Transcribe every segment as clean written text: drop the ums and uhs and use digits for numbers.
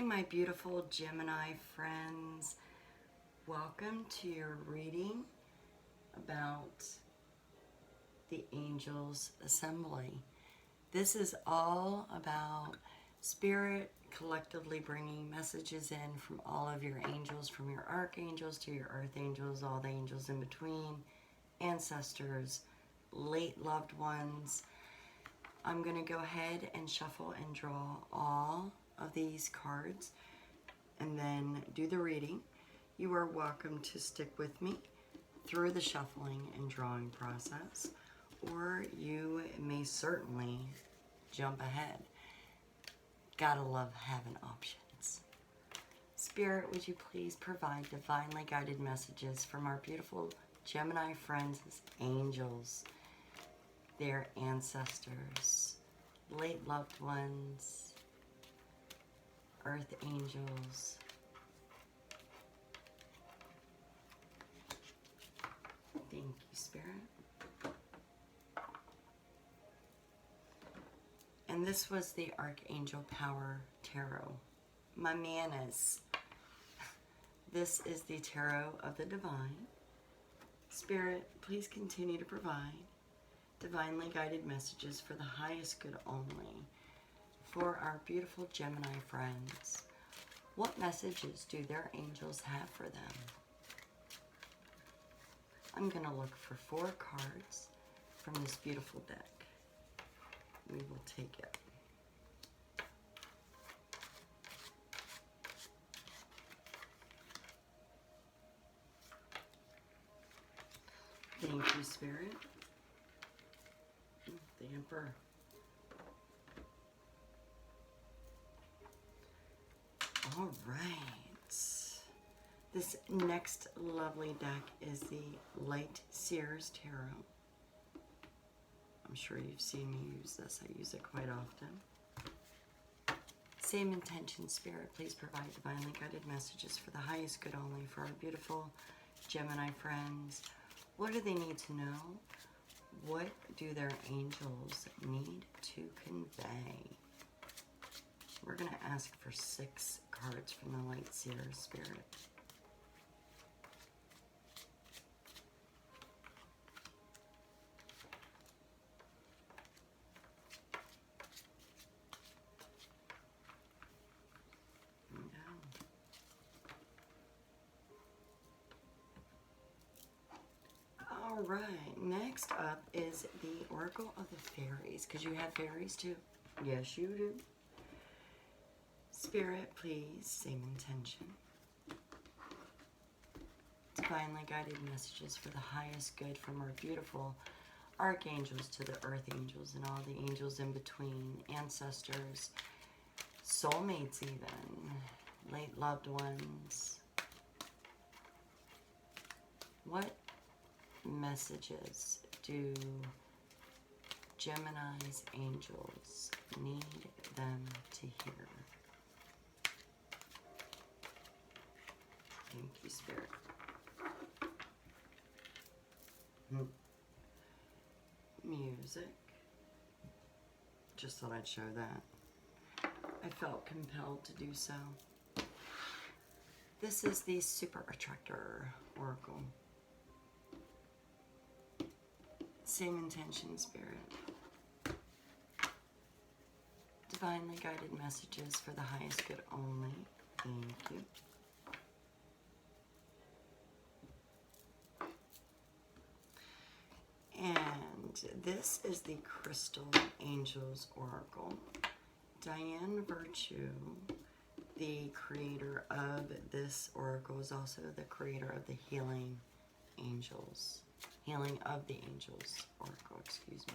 my beautiful Gemini friends. Welcome to your reading about the Angels Assembly. This is all about Spirit collectively bringing messages in from all of your angels, from your archangels to your earth angels, all the angels in between, ancestors, late loved ones. I'm going to go ahead and shuffle and draw all of these cards and then do the reading. You are welcome to stick with me through the shuffling and drawing process, or you may certainly jump ahead. Gotta love having options. Spirit, would you please provide divinely guided messages from our beautiful Gemini friends, angels, their ancestors, late loved ones, earth angels. Thank you, Spirit. And this was the Archangel Power Tarot. My manas. This is the Tarot of the Divine. Spirit, please continue to provide divinely guided messages for the highest good only for our beautiful Gemini friends. What messages do their angels have for them? I'm going to look for 4 cards from this beautiful deck. We will take it. Thank you, Spirit. The Emperor. All right. This next lovely deck is the Light Seers Tarot. I'm sure you've seen me use this. I use it quite often. Same intention, Spirit. Please provide divinely guided messages for the highest good only for our beautiful Gemini friends. What do they need to know? What do their angels need to convey? We're going to ask for 6 cards from the Light Seer Spirit. All right, next up is the Oracle of the Fairies, because you have fairies too. Yes, you do. Spirit, please, same intention. Divinely guided messages for the highest good from our beautiful archangels to the earth angels and all the angels in between, ancestors, soulmates even, late loved ones. What messages do Gemini's angels need them to hear? Thank you, Spirit. Music. Just thought I'd show that. I felt compelled to do so. This is the Super Attractor Oracle. Same intention, Spirit. Divinely guided messages for the highest good only. Thank you. And this is the Crystal Angels Oracle. Diane Virtue, the creator of this oracle, is also the creator of the Healing Angels. Healing of the Angels Oracle, excuse me.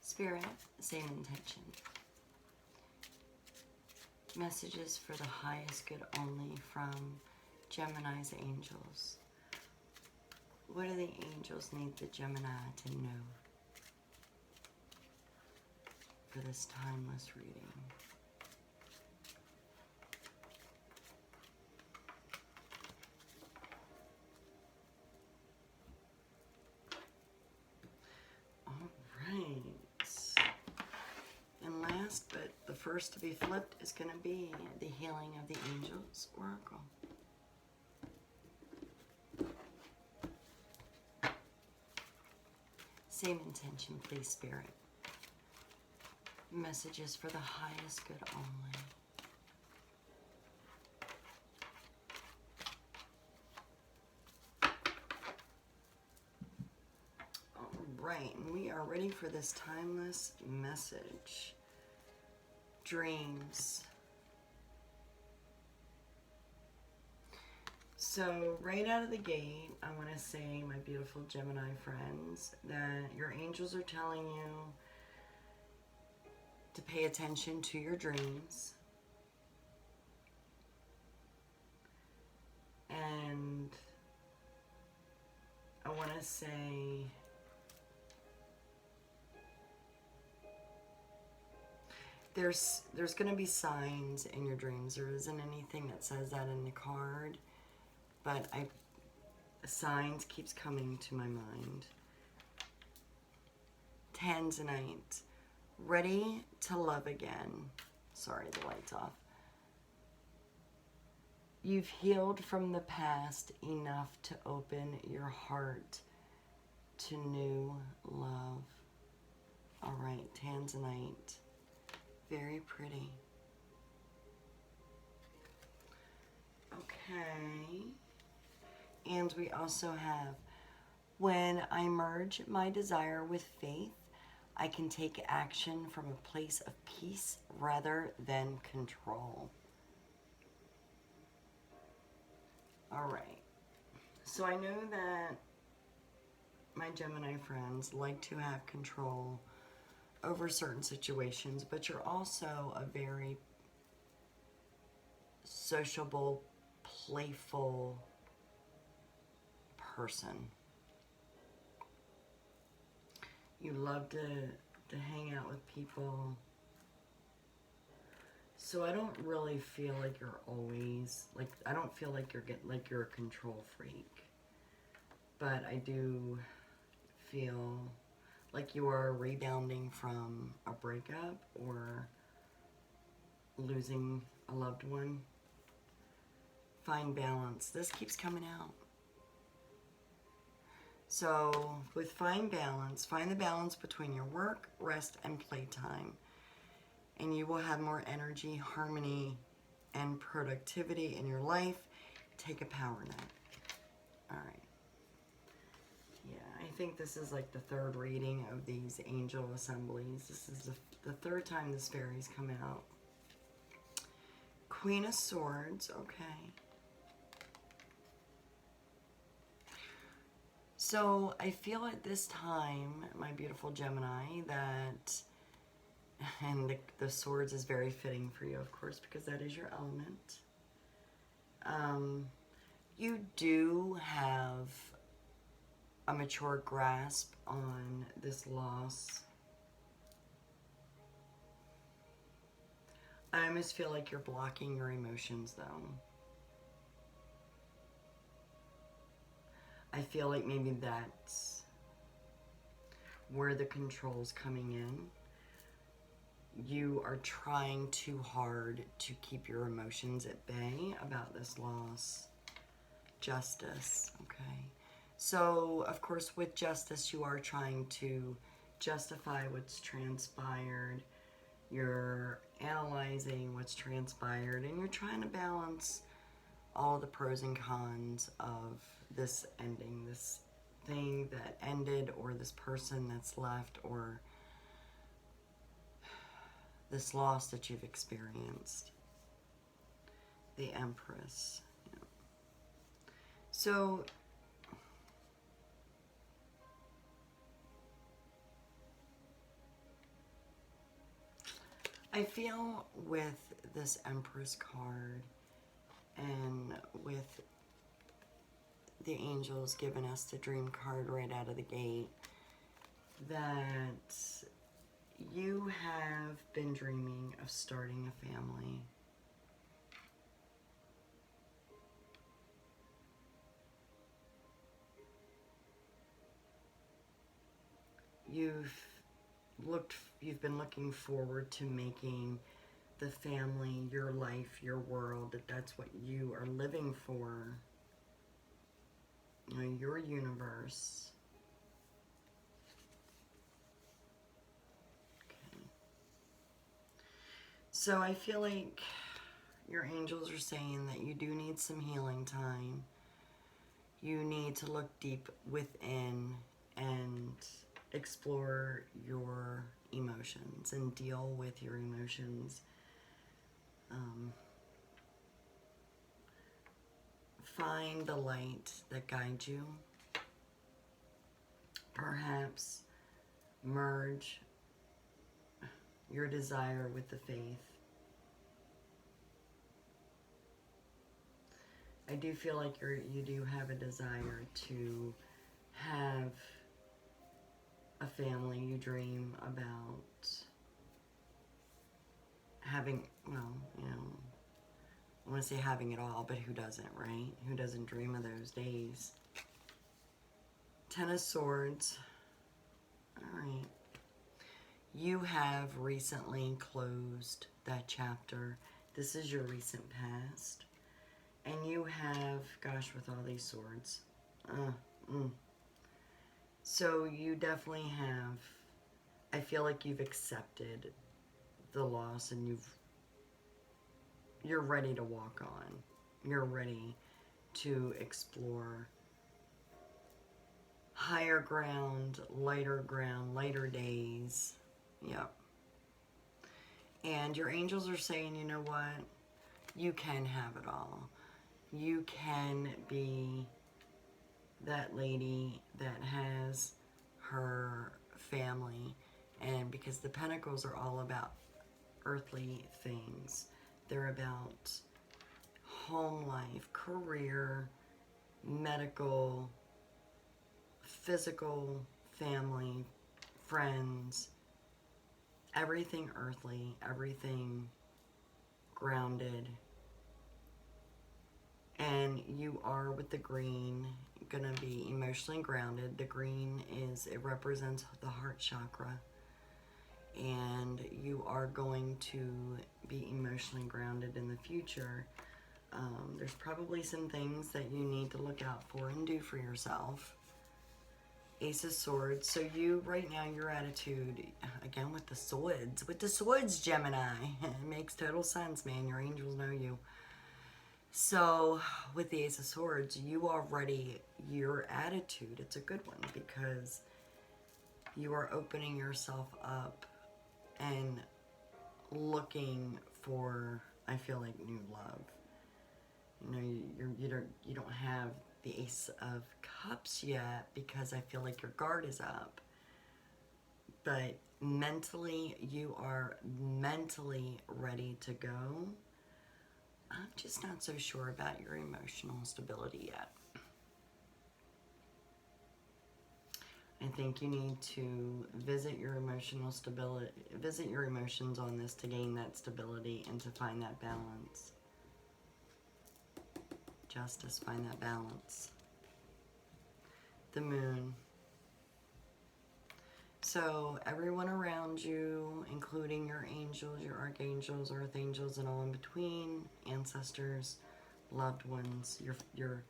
Spirit, same intention. Messages for the highest good only from Gemini's angels. What do the angels need the Gemini to know for this timeless reading? last, but the first to be flipped is going to be the Healing of the Angels Oracle. Same intention, please, Spirit. Messages for the highest good only. Right, and we are ready for this timeless message. Dreams. So right out of the gate, I want to say, my beautiful Gemini friends, that your angels are telling you to pay attention to your dreams. And I want to say, there's going to be signs in your dreams. There isn't anything that says that in the card, but signs keeps coming to my mind. Tanzanite, ready to love again. Sorry, the light's off. You've healed from the past enough to open your heart to new love. All right, Tanzanite. Very pretty. Okay. And we also have, when I merge my desire with faith, I can take action from a place of peace rather than control. All right. So I know that my Gemini friends like to have control over certain situations, but you're also a very sociable, playful person. You love to hang out with people. So I don't really feel like you're always, I don't feel like you're a control freak. But I do feel like you are rebounding from a breakup or losing a loved one. Find balance. This keeps coming out. So with find the balance between your work, rest, and playtime. And you will have more energy, harmony, and productivity in your life. Take a power nap. All right. Yeah, I think this is like the third reading of these angel assemblies. This is the third time this fairy's come out. Queen of Swords, okay. So I feel at this time, my beautiful Gemini, that, and the swords is very fitting for you, of course, because that is your element. You do have a mature grasp on this loss. I almost feel like you're blocking your emotions, though. I feel like maybe that's where the control's coming in. You are trying too hard to keep your emotions at bay about this loss. Justice, okay. So, of course, with justice, you are trying to justify what's transpired. You're analyzing what's transpired, and you're trying to balance all the pros and cons of this ending, this thing that ended, or this person that's left, or this loss that you've experienced. The Empress. Yeah. So I feel with this Empress card and with the angels giving us the dream card right out of the gate, that you have been dreaming of starting a family. you've been looking forward to making the family, your life, your world, that that's what you are living for, you know, your universe. Okay. So I feel like your angels are saying that you do need some healing time. You need to look deep within and explore your emotions and deal with your emotions. Find the light that guides you. Perhaps merge your desire with the faith. I do feel like you do have a desire to have a family. You dream about having, well, you know, I want to say having it all, but who doesn't, right? Who doesn't dream of those days? Ten of Swords. All right. You have recently closed that chapter. This is your recent past. And you have, gosh, with all these swords. So you definitely have, I feel like you've accepted the loss and you're ready to walk on. You're ready to explore higher ground, lighter days. Yep. And your angels are saying, you know what? You can have it all. You can be that lady that has her family. And because the Pentacles are all about earthly things. They're about home life, career, medical, physical, family, friends, everything earthly, everything grounded. And you are, with the green, gonna be emotionally grounded. The green it represents the heart chakra. And you are going to be emotionally grounded in the future. There's probably some things that you need to look out for and do for yourself. Ace of Swords. So you, right now, your attitude, again with the swords, Gemini. It makes total sense, man. Your angels know you. So with the Ace of Swords, you already, your attitude, it's a good one because you are opening yourself up and looking for, I feel like, new love. You know, you don't have the Ace of Cups yet because I feel like your guard is up. But mentally, you are mentally ready to go. I'm just not so sure about your emotional stability yet. I think you need to visit your emotional stability, visit your emotions on this to gain that stability and to find that balance. Justice, find that balance. The Moon. So everyone around you, including your angels, your archangels, earth angels, and all in between, ancestors, loved ones, your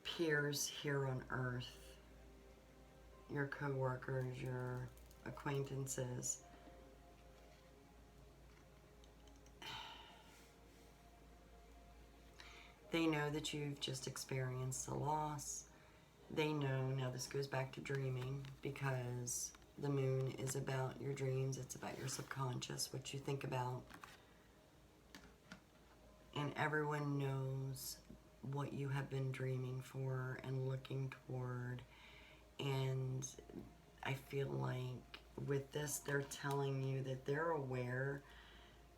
peers here on earth, your co-workers, your acquaintances, they know that you've just experienced a loss. They know, now this goes back to dreaming, because the moon is about your dreams, it's about your subconscious, what you think about. And everyone knows what you have been dreaming for and looking toward. And I feel like with this, they're telling you that they're aware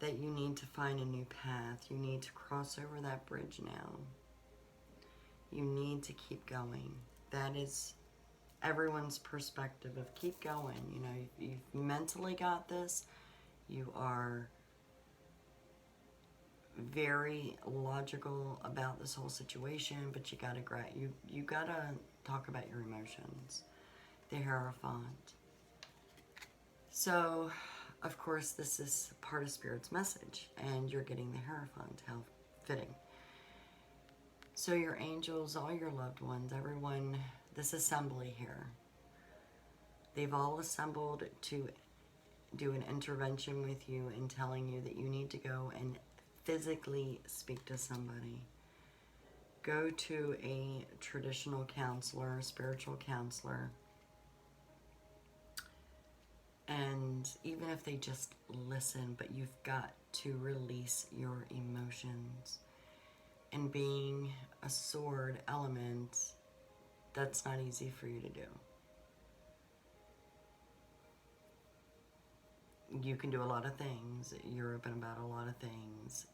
that you need to find a new path. You need to cross over that bridge now. You need to keep going. That is everyone's perspective of keep going. You know, you've mentally got this. You are very logical about this whole situation, but you gotta talk about your emotions. The Hierophant. So, of course, this is part of Spirit's message, and you're getting the Hierophant. How fitting. So your angels, all your loved ones, everyone, this assembly here, they've all assembled to do an intervention with you and telling you that you need to go and physically speak to somebody. Go to a traditional counselor, a spiritual counselor, and even if they just listen, but you've got to release your emotions. And being a sword element, that's not easy for you to do. You can do a lot of things. You're open about a lot of things.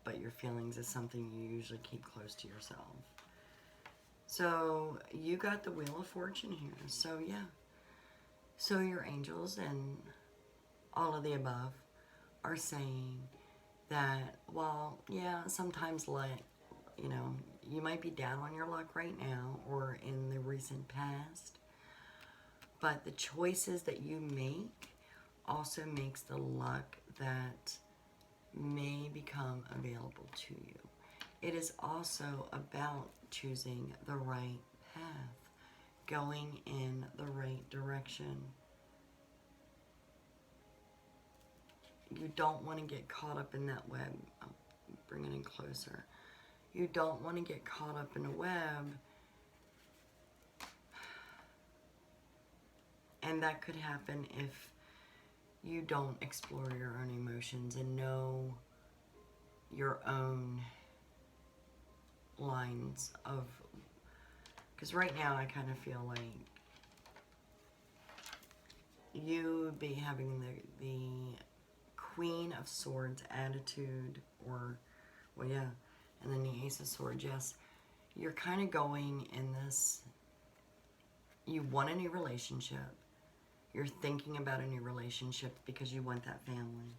But your feelings is something you usually keep close to yourself. So you got the Wheel of Fortune here. So yeah. So your angels and all of the above are saying that, well, yeah, sometimes, like, you know, you might be down on your luck right now or in the recent past, but the choices that you make also makes the luck that may become available to you. It is also about choosing the right path, going in the right direction. You don't want to get caught up in that web. I'll bring it in closer. You don't want to get caught up in a web. And that could happen if you don't explore your own emotions and know your own lines of... Because right now I kind of feel like you would be having the Queen of Swords attitude, or, well, yeah, and then the Ace of Swords, yes. You're kind of going in this, you want a new relationship. You're thinking about a new relationship because you want that family.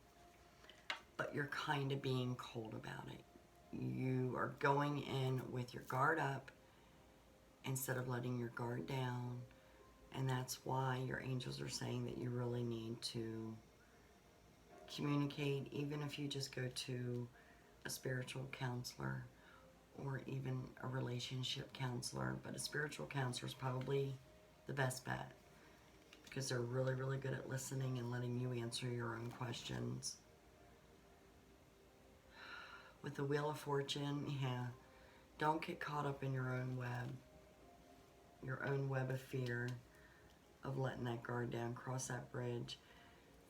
But you're kind of being cold about it. You are going in with your guard up instead of letting your guard down. And that's why your angels are saying that you really need to communicate, even if you just go to a spiritual counselor or even a relationship counselor. But a spiritual counselor is probably the best bet because they're really, really good at listening and letting you answer your own questions. With the Wheel of Fortune, yeah, don't get caught up in your own web of fear of letting that guard down, cross that bridge.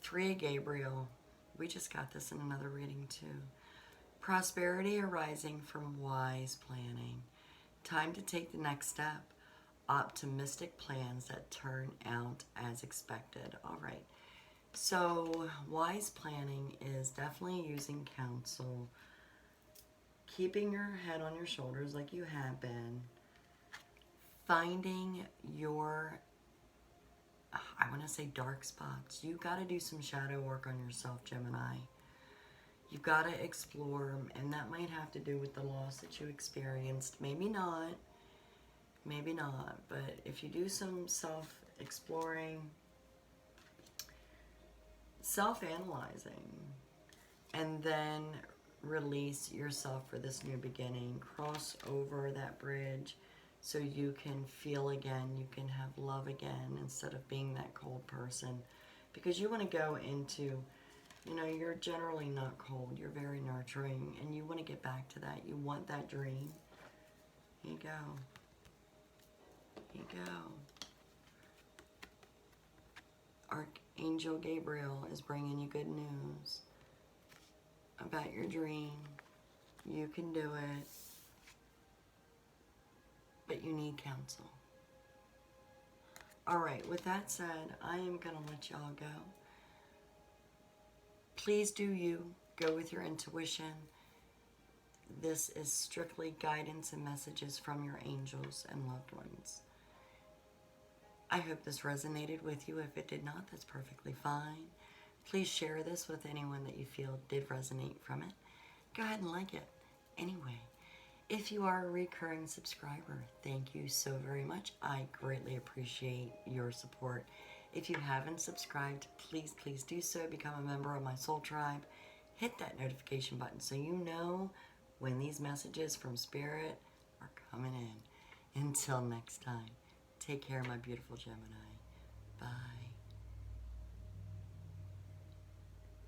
3 of Gabriel, we just got this in another reading too. Prosperity arising from wise planning. Time to take the next step. Optimistic plans that turn out as expected. All right. So wise planning is definitely using counsel, keeping your head on your shoulders like you have been, finding your, I want to say, dark spots. You got to do some shadow work on yourself, Gemini. You've got to explore, and that might have to do with the loss that you experienced. Maybe not, but if you do some self-exploring, self-analyzing, and then release yourself for this new beginning, cross over that bridge so you can feel again, you can have love again instead of being that cold person. Because you want to go into, you know, you're generally not cold, you're very nurturing, and you want to get back to that. You want that dream. Here you go. Here you go. Archangel Gabriel is bringing you good news about your dream. You can do it, but you need counsel. All right, with that said, I am going to let y'all go. Please do you. Go with your intuition. This is strictly guidance and messages from your angels and loved ones. I hope this resonated with you. If it did not, that's perfectly fine. Please share this with anyone that you feel did resonate from it. Go ahead and like it. Anyway, if you are a recurring subscriber, thank you so very much. I greatly appreciate your support If you haven't subscribed, please, please do so. Become a member of my soul tribe. Hit that notification button so you know when these messages from Spirit are coming in. Until next time, take care, my beautiful Gemini.